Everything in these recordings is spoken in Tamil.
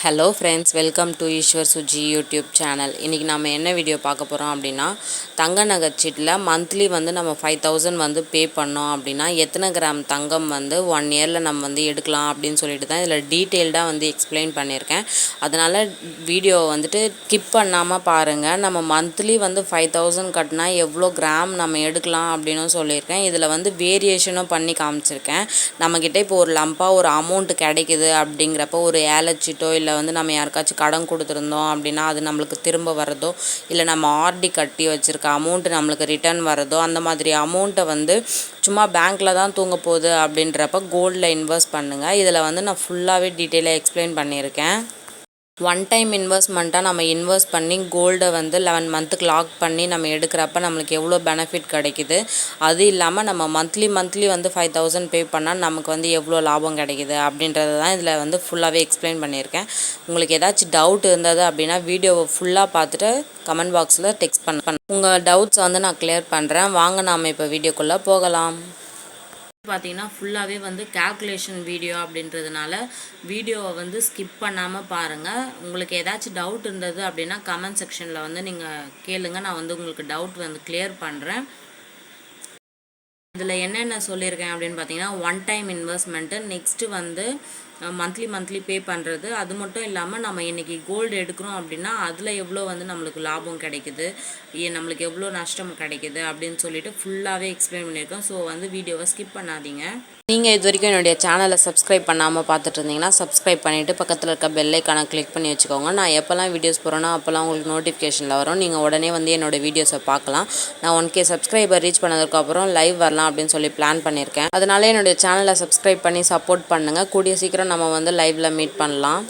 Hello friends, welcome to Eshwar Suji YouTube channel. இன்றைக்கி நம்ம என்ன வீடியோ பார்க்க போகிறோம் அப்படின்னா, தங்க நகைச்சீட்டில் மந்த்லி நம்ம 5000 பே பண்ணோம் அப்படின்னா எத்தனை கிராம் தங்கம் 1 இயரில் நம்ம எடுக்கலாம் அப்படின்னு சொல்லிட்டு தான் இதில் டீட்டெயில்டாக எக்ஸ்பிளைன் பண்ணியிருக்கேன். அதனால் வீடியோவை ஸ்கிப் பண்ணாமல் பாருங்கள். நம்ம மந்த்லி 5000 கட்டினா எவ்வளோ கிராம் நம்ம எடுக்கலாம் அப்படின்னு சொல்லியிருக்கேன். இதில் வேரியேஷனும் பண்ணி காமிச்சிருக்கேன். நம்மக்கிட்ட இப்போ ஒரு லம்பாக ஒரு அமௌண்ட் கிடைக்குது அப்படிங்கிறப்போ ஒரு ஏலச்சீட்டோ இல்லை நம்ம யாருக்காச்சும் கடன் கொடுத்துருந்தோம் அப்படின்னா அது நம்மளுக்கு திரும்ப வரதோ, இல்லை நம்ம ஆர்டி கட்டி வச்சுருக்க அமௌண்ட்டு நம்மளுக்கு ரிட்டர்ன் வரதோ, அந்த மாதிரி அமௌண்ட்டை சும்மா பேங்க்கில் தான் தூங்க போகுது அப்படின்றப்ப கோல்டில் இன்வெஸ்ட் பண்ணுங்கள். இதில் நான் ஃபுல்லாகவே டீட்டெயிலாக எக்ஸ்பிளைன் பண்ணியிருக்கேன். ஒன் டைம் இன்வெஸ்ட்மெண்ட்டாக நம்ம இன்வெஸ்ட் பண்ணி கோல்டை 11 மந்த்துக்கு லாக் பண்ணி நம்ம எடுக்கிறப்ப நம்மளுக்கு எவ்வளோ பெனிஃபிட் கிடைக்குது, அது இல்லாமல் நம்ம மந்த்லி 5000 பே பண்ணால் நமக்கு எவ்வளோ லாபம் கிடைக்குது அப்படின்றது தான் இதில் ஃபுல்லாகவே எக்ஸ்பிளைன் பண்ணியிருக்கேன். உங்களுக்கு ஏதாச்சும் டவுட் இருந்தது அப்படின்னா வீடியோவை ஃபுல்லாக பார்த்துட்டு கமெண்ட் பாக்ஸில் டெக்ஸ்ட் பண்ண உங்கள் டவுட்ஸை நான் கிளியர் பண்ணுறேன். வாங்க நாம் இப்போ வீடியோக்குள்ளே போகலாம். பார்த்தீங்கன்னா ஃபுல்லாகவே கால்குலேஷன் வீடியோ அப்படின்றதுனால வீடியோவை ஸ்கிப் பண்ணாமல் பாருங்கள். உங்களுக்கு ஏதாச்சும் டவுட் இருந்தது அப்படின்னா கமெண்ட் செக்ஷனில் நீங்கள் கேளுங்க. நான் உங்களுக்கு டவுட் கிளியர் பண்ணுறேன். இதில் என்னென்ன சொல்லியிருக்கேன் அப்படின்னு பார்த்தீங்கன்னா, one time investment, next monthly pay பண்ணுறது, அது மட்டும் இல்லாமல் நம்ம இன்றைக்கி கோல்டு எடுக்கிறோம் அப்படின்னா அதில் எவ்வளோ நம்மளுக்கு லாபம் கிடைக்குது, நம்மளுக்கு எவ்வளோ நஷ்டம் கிடைக்குது அப்படின்னு சொல்லிட்டு ஃபுல்லாகவே எக்ஸ்பிளைன் பண்ணியிருக்கோம். ஸோ வீடியோவை ஸ்கிப் பண்ணாதீங்க. நீங்கள் இது வரைக்கும் என்னுடைய சேனலை சப்ஸ்கிரைப் பண்ணாமல் பார்த்துட்டு இருந்தீங்கன்னா சப்ஸ்கிரைப் பண்ணிவிட்டு பக்கத்தில் இருக்க பெல் ஐக்கானை கிளிக் பண்ணி வச்சுக்கோங்க. நான் எப்போல்லாம் வீடியோஸ் போகிறேன்னா அப்போல்லாம் உங்களுக்கு நோட்டிஃபிகேஷனில் வரும். நீங்கள் உடனே என்னோடய வீடியோஸை பார்க்கலாம். நான் 1K சப்ஸ்கிரைபர் ரீச் பண்ணதுக்கப்புறம் லைவ் வரலாம் அப்படின்னு சொல்லி பிளான் பண்ணியிருக்கேன். அதனால என்னுடைய சேனலை சப்ஸ்கிரைப் பண்ணி சப்போர்ட் பண்ணுங்கள். கூடிய சீக்கிரம் நம்ம லைவில் மீட் பண்ணலாம்.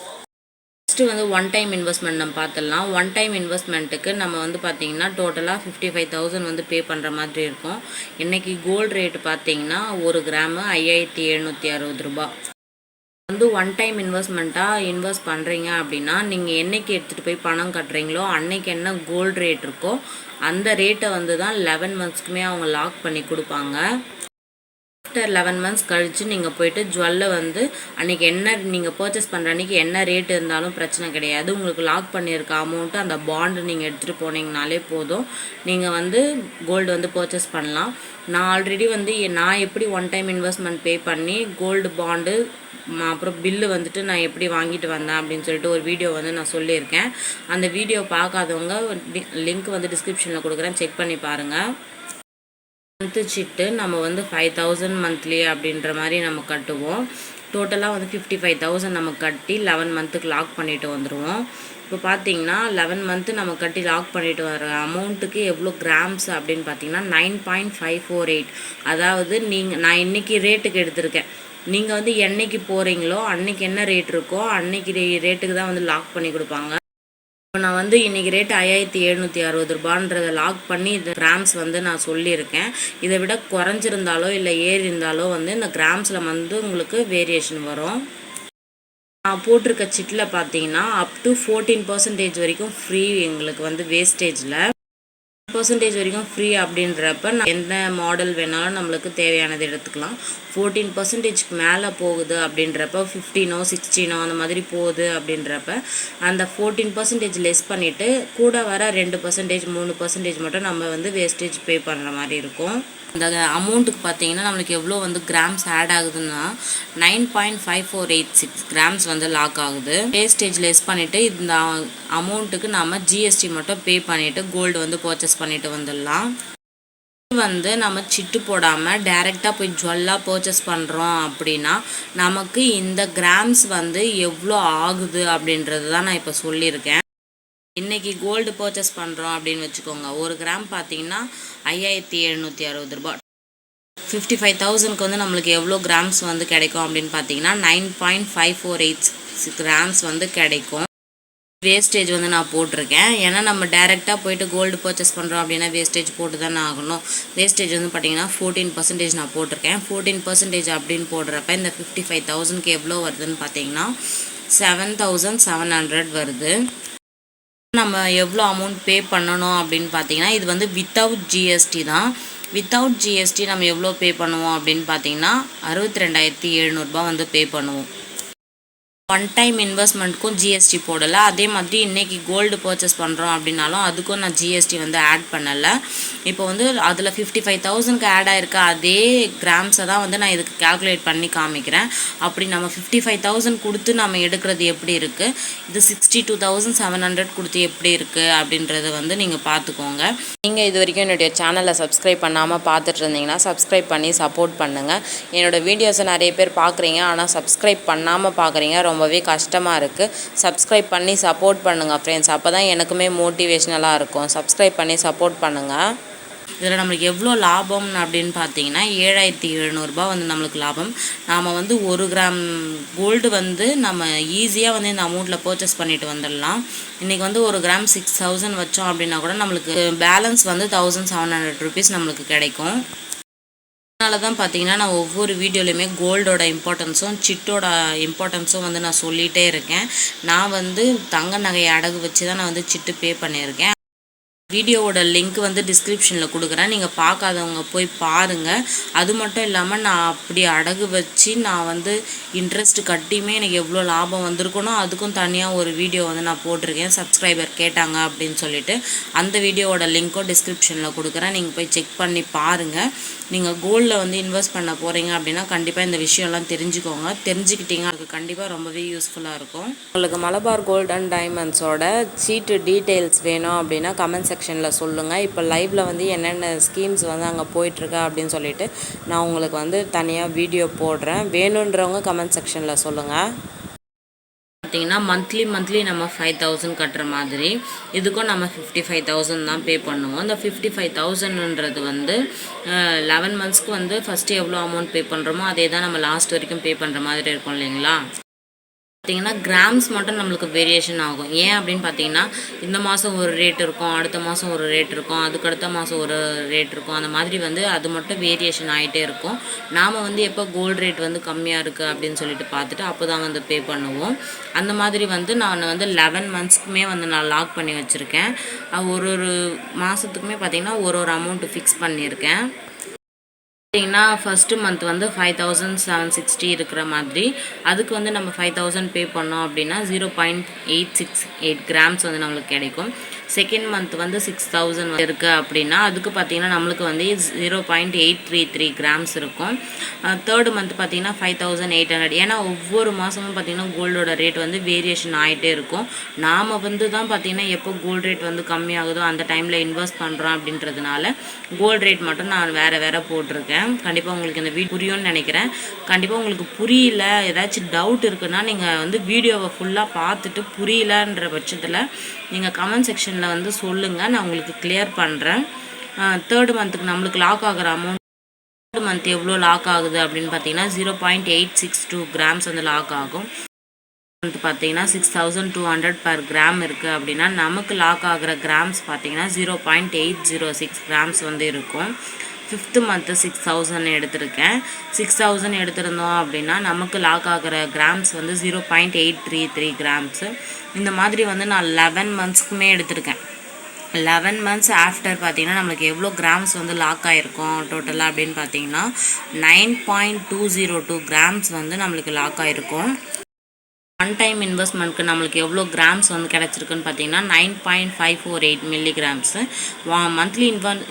நெக்ஸ்ட்டு ஒன் டைம் இன்வெஸ்ட்மெண்ட் நம்ம பார்த்துடலாம். ஒன் டைம் இன்வெஸ்ட்மெண்ட்டுக்கு நம்ம பார்த்தீங்கன்னா டோட்டலாக 55,000 பே பண்ணுற மாதிரி இருக்கும். இன்றைக்கி கோல்டு ரேட்டு பார்த்தீங்கன்னா 1 கிராமு 5760 ரூபா. ஒன் டைம் இன்வெஸ்ட்மெண்ட்டாக இன்வெஸ்ட் பண்ணுறீங்க அப்படின்னா நீங்கள் என்றைக்கு எடுத்துகிட்டு போய் பணம் கட்டுறீங்களோ அன்றைக்கி என்ன கோல்டு ரேட் இருக்கோ அந்த ரேட்டை தான் 11 மந்த்ஸ்க்குமே அவங்க லாக் பண்ணி கொடுப்பாங்க. ஆஃப்டர் 11 மந்த்ஸ் கழித்து நீங்கள் போய்ட்டு ஜுவல்லை அன்றைக்கி என்ன நீங்கள் பர்ச்சேஸ் பண்ணுற அன்றைக்கி என்ன ரேட் இருந்தாலும் பிரச்சனை கிடையாது. உங்களுக்கு லாக் பண்ணியிருக்க அமௌண்ட்டு அந்த பாண்டு நீங்கள் எடுத்துகிட்டு போனீங்கனாலே போதும். நீங்கள் கோல்டு பர்ச்சேஸ் பண்ணலாம். நான் ஆல்ரெடி நான் எப்படி ஒன் டைம் இன்வெஸ்ட்மெண்ட் பே பண்ணி கோல்டு பாண்டு அப்புறம் பில்லு நான் எப்படி வாங்கிட்டு வந்தேன் அப்படின்னு சொல்லிட்டு ஒரு வீடியோ நான் சொல்லியிருக்கேன். அந்த வீடியோ பார்க்காதவங்க லிங்க் டிஸ்கிரிப்ஷனில் கொடுக்குறேன், செக் பண்ணி பாருங்கள். மந்த்து சிட்டு நம்ம 5000 மந்த்லி அப்படின்ற மாதிரி நம்ம கட்டுவோம். டோட்டலாக 55,000 நம்ம கட்டி 11 மந்த்துக்கு லாக் பண்ணிட்டு வந்துடுவோம். இப்போ பார்த்தீங்கன்னா 11 மந்த்து நம்ம கட்டி லாக் பண்ணிட்டு வர அமௌண்ட்டுக்கு எவ்வளோ கிராம்ஸ் அப்படின்னு பார்த்தீங்கன்னா 9.548. அதாவது நான் இன்றைக்கி ரேட்டுக்கு எடுத்திருக்கேன். நீங்கள் என்னைக்கு போகிறீங்களோ அன்றைக்கி என்ன ரேட் இருக்கோ அன்றைக்கி ரேட்டுக்கு தான் லாக் பண்ணி கொடுப்பாங்க. இப்போ நான் இன்றைக்கி ரேட்டு 5760 ரூபான்றதை லாக் பண்ணி இந்த கிராம்ஸ் நான் சொல்லியிருக்கேன். இதை விட குறைஞ்சிருந்தாலோ இல்லை ஏறி இருந்தாலோ இந்த கிராம்ஸில் உங்களுக்கு வேரியேஷன் வரும். நான் போட்டிருக்க சிட்டில் பார்த்தீங்கன்னா அப் டு 14% வரைக்கும் ஃப்ரீ எங்களுக்கு வேஸ்டேஜில். % வரைக்கும் ஃப்ரீ அப்படின்றப்ப எந்த மாடல் வேணாலும் நம்மளுக்கு தேவையானது எடுத்துக்கலாம். 14%க்கு மேலே போகுது அப்படின்றப்ப 15ஓ 16ஓ அந்த மாதிரி போகுது அப்படின்றப்ப அந்த 14% லெஸ் பண்ணிவிட்டு கூட வர 2% 3% மட்டும் நம்ம வேஸ்டேஜ் பே பண்ணுற மாதிரி இருக்கும். இந்த அமௌண்ட்டுக்கு பார்த்தீங்கன்னா நம்மளுக்கு எவ்வளோ கிராம்ஸ் ஆட் ஆகுதுன்னா 9.5486 கிராம்ஸ் லாக் ஆகுது. வேஸ்டேஜ் லெஸ் பண்ணிவிட்டு இந்த அமௌண்ட்டுக்கு நம்ம ஜிஎஸ்டி மட்டும் பே பண்ணிவிட்டு கோல்டு பர்ச்சேஸ் பண்ணிட்டு வந்துடலாம். நம்ம சிட்டு போடாமல் டைரெக்டாக போய் ஜுவல்லாக பர்ச்சேஸ் பண்ணுறோம் அப்படின்னா நமக்கு இந்த கிராம்ஸ் எவ்வளோ ஆகுது அப்படின்றது தான் நான் இப்போ சொல்லியிருக்கேன். இன்றைக்கி கோல்டு பர்ச்சேஸ் பண்ணுறோம் அப்படின்னு வச்சுக்கோங்க. 1 கிராம் பார்த்தீங்கன்னா 5760 ரூபா. 55,000க்கு நம்மளுக்கு எவ்வளோ கிராம்ஸ் கிடைக்கும் அப்படின்னு பார்த்தீங்கன்னா 9.548 கிராம்ஸ் கிடைக்கும். வேஸ்டேஜ் நான் போட்டிருக்கேன். ஏன்னா நம்ம டைரெக்டாக போயிட்டு கோல்டு பர்ச்சேஸ் பண்ணுறோம் அப்படின்னா வேஸ்டேஜ் போட்டு தானே ஆகணும். வேஸ்டேஜ் பார்த்தீங்கன்னா 14% நான் போட்டிருக்கேன். 14% அப்படின்னு போடுறப்ப இந்த 55,000க்கு எவ்வளோ வருதுன்னு பார்த்தீங்கன்னா 7,700 வருது. நம்ம எவ்வளோ அமௌண்ட் பே பண்ணணும் அப்படின்னு பார்த்தீங்கன்னா இது வித்தவுட் ஜிஎஸ்டி தான். வித்தவுட் ஜிஎஸ்டி நம்ம எவ்வளோ பே பண்ணுவோம் அப்படின்னு பார்த்தீங்கன்னா 62,700 ரூபா பே பண்ணுவோம். ஒன் டைம் இன்வெஸ்ட்மெண்ட்க்கும் ஜிஎஸ்டி போடலை. அதே மாதிரி இன்றைக்கி கோல்டு பர்ச்சேஸ் பண்ணுறோம் அப்படின்னாலும் அதுக்கும் நான் ஜிஎஸ்டி வந்து ஆட் பண்ணலை. இப்போ வந்து அதில் 55,000க்கு ஆட் ஆகிருக்க அதே கிராம்ஸை தான் வந்து நான் இதுக்கு கால்குலேட் பண்ணி காமிக்கிறேன். அப்படி நம்ம 55,000 கொடுத்து நம்ம எடுக்கிறது எப்படி இருக்குது, இது 62,700 கொடுத்து எப்படி இருக்குது அப்படின்றத வந்து நீங்கள் பார்த்துக்கோங்க. நீங்கள் இது வரைக்கும் என்னுடைய சேனலை சப்ஸ்கிரைப் பண்ணாமல் பார்த்துட்டு இருந்தீங்கன்னா சப்ஸ்கிரைப் பண்ணி சப்போர்ட் பண்ணுங்கள். என்னோடய வீடியோஸை நிறைய பேர் பார்க்குறீங்க, ஆனால் சப்ஸ்கிரைப் பண்ணாமல் பார்க்குறீங்க. ரொம்பவே கஷ்டமாக இருக்குது. சப்ஸ்கிரைப் பண்ணி சப்போர்ட் பண்ணுங்கள் ஃப்ரெண்ட்ஸ். அப்போ தான் எனக்குமே மோட்டிவேஷ்னலாக இருக்கும். சப்ஸ்கிரைப் பண்ணி சப்போர்ட் பண்ணுங்கள். இதில் நம்மளுக்கு எவ்வளோ லாபம் அப்படின்னு பார்த்தீங்கன்னா 7,700 வந்து நம்மளுக்கு லாபம். நாம் வந்து 1 கிராம் கோல்டு வந்து நம்ம ஈஸியாக வந்து இந்த அமௌண்ட்டில் பர்ச்சேஸ் பண்ணிட்டு வந்துடலாம். இன்றைக்கி வந்து 1 கிராம் 6,000 வச்சோம் அப்படின்னா கூட நம்மளுக்கு பேலன்ஸ் வந்து 1,700 ருபீஸ் நம்மளுக்கு கிடைக்கும். அதனால தான் பார்த்தீங்கன்னா நான் ஒவ்வொரு வீடியோலையுமே கோல்டோட இம்பார்ட்டன்ஸும் சிட்டோட இம்பார்ட்டன்ஸும் வந்து நான் சொல்லிகிட்டே இருக்கேன். நான் வந்து தங்க நகையை அடகு வச்சு தான் நான் வந்து சிட்டு பே பண்ணியிருக்கேன். வீடியோவோட லிங்க் வந்து டிஸ்கிரிப்ஷனில் கொடுக்குறேன், நீங்கள் பார்க்காதவங்க போய் பாருங்கள். அது மட்டும் இல்லாமல் நான் அப்படி அடகு வச்சு நான் வந்து இன்ட்ரெஸ்ட் கட்டியுமே எனக்கு எவ்வளோ லாபம் வந்திருக்கணும் அதுக்கும் தனியாக ஒரு வீடியோ வந்து நான் போட்டிருக்கேன். சப்ஸ்கிரைபர் கேட்டாங்க அப்படின்னு சொல்லிட்டு அந்த வீடியோவோட லிங்க்கும் டிஸ்கிரிப்ஷனில் கொடுக்குறேன், நீங்கள் போய் செக் பண்ணி பாருங்கள். நீங்கள் கோல்டில் வந்து இன்வெஸ்ட் பண்ண போகிறீங்க அப்படின்னா கண்டிப்பாக இந்த விஷயம்லாம் தெரிஞ்சுக்கோங்க. தெரிஞ்சுக்கிட்டீங்க அதுக்கு கண்டிப்பாக ரொம்பவே யூஸ்ஃபுல்லாக இருக்கும். உங்களுக்கு மலபார் கோல்ட் அண்ட் டைமண்ட்ஸோட சீட்டு டீட்டெயில்ஸ் வேணும் அப்படின்னா கமெண்ட் செக்ஷனில் சொல்லுங்கள். இப்போ லைவில் வந்து என்னென்ன ஸ்கீம்ஸ் வந்து அங்கே போயிட்டுருக்கா அப்படின்னு சொல்லிட்டு நான் உங்களுக்கு வந்து தனியாக வீடியோ போடுறேன். வேணுன்றவங்க கமெண்ட் செக்ஷனில் சொல்லுங்கள். பார்த்தீங்கன்னா மந்த்லி நம்ம 5,000 கட்டுற மாதிரி இதுக்கும் நம்ம 55,000 தான் பே பண்ணுவோம். இந்த 55,000ன்றது வந்து 11 மந்த்ஸ்க்கு வந்து ஃபஸ்ட்டு எவ்வளோ அமௌண்ட் பே பண்ணுறோமோ அதே தான் நம்ம லாஸ்ட் வரைக்கும் பே பண்ணுற மாதிரி இருக்கும் இல்லைங்களா. பார்த்தீங்கன்னா கிராம்ஸ் மட்டும் நம்மளுக்கு வேரியேஷன் ஆகும். ஏன் அப்படின்னு பார்த்தீங்கன்னா இந்த மாதம் ஒரு ரேட் இருக்கும், அடுத்த மாதம் ஒரு ரேட் இருக்கும், அதுக்கடுத்த மாதம் ஒரு ரேட் இருக்கும். அந்த மாதிரி வந்து அது மட்டும் வேரியேஷன் ஆகிட்டே இருக்கும். நாம் வந்து எப்போ கோல்டு ரேட் வந்து கம்மியாக இருக்குது அப்படின்னு சொல்லிட்டு பார்த்துட்டு அப்போ தான் வந்து பே பண்ணுவோம். அந்த மாதிரி வந்து நான் வந்து 11 மந்த்ஸ்க்குமே வந்து நான் லாக் பண்ணி வச்சுருக்கேன். ஒரு மாதத்துக்குமே பார்த்திங்கன்னா ஒரு அமௌண்ட்டு ஃபிக்ஸ் பண்ணியிருக்கேன். பார்த்தீங்கன்னா ஃபஸ்ட்டு மந்த் வந்து 5,760 இருக்கிற மாதிரி அதுக்கு வந்து நம்ம 5,000 பே பண்ணோம் அப்படின்னா 0.868 கிராம்ஸ் வந்து நம்மளுக்கு கிடைக்கும். செகண்ட் மந்த் வந்து 6,000 இருக்குது அப்படின்னா அதுக்கு பார்த்திங்கன்னா நம்மளுக்கு வந்து 0.833 கிராம்ஸ் இருக்கும். தேர்டு மந்த் பார்த்திங்கன்னா 5,800. ஏன்னா ஒவ்வொரு மாதமும் பார்த்திங்கன்னா கோல்டோட ரேட் வந்து வேரியேஷன் ஆகிட்டே இருக்கும். நாம் வந்து தான் பார்த்திங்கன்னா எப்போ கோல்டு ரேட் வந்து கம்மியாகுதோ அந்த டைமில் இன்வெஸ்ட் பண்ணுறோம் அப்படின்றதுனால கோல்டு ரேட் மட்டும் நான் வேறு போட்டிருக்கேன். கண்டிப்பாக உங்களுக்கு இந்த வீடியோ புரியும்னு நினைக்கிறேன். கண்டிப்பாக உங்களுக்கு புரியல, ஏதாச்சும் டவுட் இருக்குன்னா நீங்கள் வந்து வீடியோவை ஃபுல்லாக பார்த்துட்டு புரியலன்ற பட்சத்தில் நீங்கள் கமெண்ட் செக்ஷனில் வந்து சொல்லுங்கள், நான் உங்களுக்கு கிளியர் பண்ணுறேன். தேர்டு மந்த்துக்கு நம்மளுக்கு லாக் ஆகிற அமௌண்ட் தேர்ட் மந்த் எவ்வளோ லாக் ஆகுது அப்படின்னு பார்த்தீங்கன்னா 0.862 கிராம்ஸ் வந்து லாக் ஆகும். மந்த் பார்த்தீங்கன்னா 6,200 பர் கிராம் இருக்குது அப்படின்னா நமக்கு லாக் ஆகிற கிராம்ஸ் பார்த்தீங்கன்னா 0.806 கிராம்ஸ் வந்து இருக்கும். ஃபிஃப்த்து மந்த்து 6,000 எடுத்திருக்கேன். 6,000 எடுத்திருந்தோம் அப்படின்னா நமக்கு லாக் ஆகிற கிராம்ஸ் வந்து 0.833 கிராம்ஸு. இந்த மாதிரி வந்து நான் 11 மந்த்ஸ்க்குமே எடுத்திருக்கேன். 11 மந்த்ஸ் ஆஃப்டர் பார்த்தீங்கன்னா நம்மளுக்கு எவ்வளோ கிராம்ஸ் வந்து லாக் ஆகிருக்கும் டோட்டலாக அப்படின்னு பார்த்தீங்கன்னா 9.202 கிராம்ஸ் வந்து நம்மளுக்கு லாக் ஆகிருக்கும். ஒன் டைம் இன்வெஸ்ட்மெண்ட்க்கு நம்மளுக்கு எவ்வளோ கிராம்ஸ் வந்து கிடச்சிருக்குன்னு பார்த்தீங்கன்னா 9.548 மில்லிகிராம்ஸு. மந்த்லி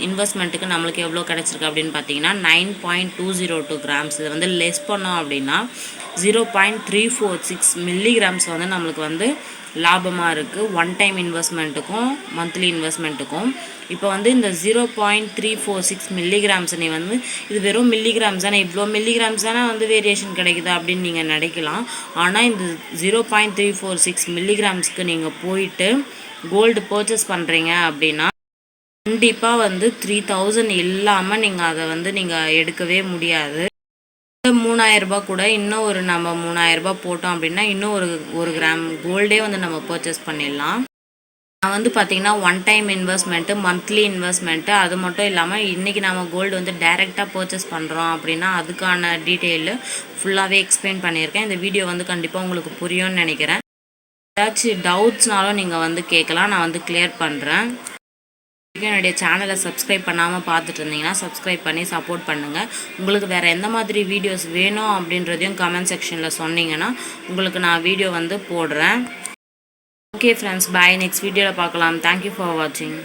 இன்வெஸ்ட்மெண்ட்டுக்கு நம்மளுக்கு எவ்வளோ கிடச்சிருக்கு அப்படின்னு பார்த்தீங்கன்னா 9.202 கிராம்ஸ். இதை வந்து லெஸ் பண்ணோம் அப்படின்னா 0.346 மில்லிகிராம்ஸ் வந்து நம்மளுக்கு வந்து லாபமாக இருக்குது ஒன் டைம் இன்வெஸ்ட்மெண்ட்டுக்கும் மந்த்லி இன்வெஸ்ட்மெண்ட்டுக்கும். இப்போ வந்து இந்த 0.346 மில்லிகிராம்ஸ் நீ வந்து இது வெறும் மில்லிகிராம்ஸ் தானே, இவ்வளோ மில்லிகிராம்ஸ் தானே வந்து வேரியேஷன் கிடைக்குது அப்படின்னு நீங்கள் நினைக்கலாம். ஆனால் இந்த 0.346 மில்லிகிராம்ஸ்க்கு நீங்கள் போயிட்டு கோல்டு பர்ச்சேஸ் பண்ணுறீங்க அப்படின்னா கண்டிப்பாக வந்து 3,000 இல்லாமல் நீங்கள் அதை வந்து நீங்கள் எடுக்கவே முடியாது. 3,000 ரூபாய் கூட இன்னும் ஒரு நம்ம 3,000 ரூபாய் போட்டோம் அப்படின்னா இன்னும் ஒரு கிராம் கோல்டே வந்து நம்ம பர்ச்சேஸ் பண்ணிடலாம். நான் வந்து பார்த்திங்கன்னா one time investment monthly investment அது மட்டும் இல்லாமல் இன்றைக்கி நம்ம கோல்டு வந்து டைரெக்டாக பர்ச்சேஸ் பண்ணுறோம் அப்படின்னா அதுக்கான டீட்டெயிலு ஃபுல்லாகவே எக்ஸ்பிளைன் பண்ணியிருக்கேன். இந்த வீடியோ வந்து கண்டிப்பாக உங்களுக்கு புரியும்னு நினைக்கிறேன். ஏதாச்சும் டவுட்ஸ்னாலும் நீங்கள் வந்து கேட்கலாம், நான் வந்து கிளியர் பண்ணுறேன். என்னுடைய சேனலை சப்ஸ்கிரைப் பண்ணாமல் பார்த்துட்டு இருந்தீங்கன்னா சப்ஸ்கிரைப் பண்ணி சப்போர்ட் பண்ணுங்கள். உங்களுக்கு வேறு எந்த மாதிரி வீடியோஸ் வேணும் அப்படின்றதையும் கமெண்ட் செக்ஷனில் சொன்னீங்கன்னா உங்களுக்கு நான் வீடியோ வந்து போடுறேன். ஓகே ஃப்ரெண்ட்ஸ், பாய். நெக்ஸ்ட் வீடியோவில் பார்க்கலாம். தேங்க்யூ ஃபார் வாட்சிங்.